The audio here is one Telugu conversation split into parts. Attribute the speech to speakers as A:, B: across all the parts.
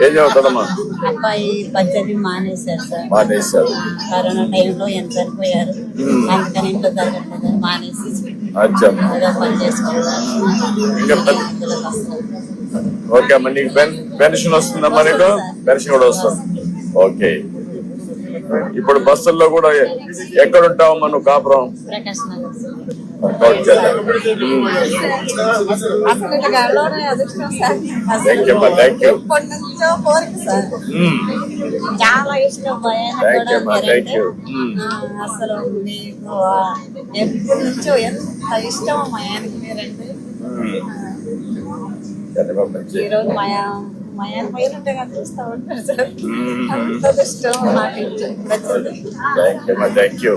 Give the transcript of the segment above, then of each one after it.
A: ఏం చదువుతాడమ్మా?
B: అబ్బాయి పద్ధతి మానేశారు సార్.
A: మానేశారు.
B: కరోనా టైంలో ఎంత చనిపోయారు, అందుకని ఇంట్లో జరగట్లేదు మానేసి
A: అచ్చా.
B: ఏదో పని చేసుకుంటారు.
A: ఓకే అమ్మా, నీకు పెన్షన్ వస్తుందమ్మా? నీకు పెన్షన్ కూడా వస్తుంది. ఓకే. ఇప్పుడు బస్సుల్లో కూడా ఎక్కడ ఉంటావమ్మా నువ్వు? కాపురం
B: ప్రకాశ్ నగర్. చాలా ఇష్టం అసలు మీకు ఎప్పటి నుంచో ఎంత ఇష్టం మా ఆయనకి మీరంటే. ఈరోజు మా ఆయన పోయినట్టే కదా చూస్తా ఉంటారు సార్. అంత ఇష్టం నాకు.
A: Thank you.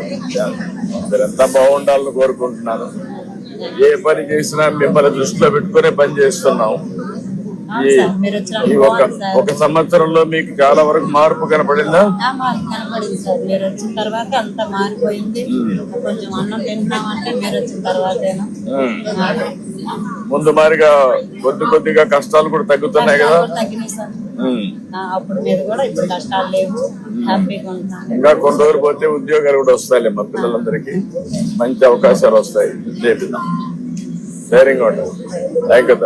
A: మీరంతా బాగుండాలని కోరుకుంటున్నాను. ఏ పని చేసినా మిమ్మల్ని దృష్టిలో పెట్టుకునే పని చేస్తున్నాం. ఈ ఒక సంవత్సరంలో మీకు చాలా వరకు మార్పు కనపడిందా?
B: కనపడింది సార్. మీరు వచ్చిన తర్వాత అంత మారిపోయింది. కొంచెం అన్నం తింటున్నామంటే మీరు వచ్చిన తర్వాతేనా.
A: ముందు మారిగా కొద్దిగా కష్టాలు కూడా తగ్గుతున్నాయి కదా?
B: తగ్గినాయి సార్. అప్పుడు మీరు కూడా ఇప్పుడు కష్టాలు లేవు, హ్యాపీగా ఉంటున్నాను.
A: ఇంకా కొన్ని రోజులు పోతే ఉద్యోగాలు కూడా వస్తాయి. మా పిల్లలందరికీ మంచి అవకాశాలు వస్తాయి. చేపిద్దాం. ధైర్యంగా ఉంటుంది. Thank you.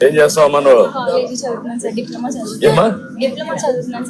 A: ఏం చేస్తావమ్మా నువ్వు?
C: డిప్లొమా చదువుతున్నాను.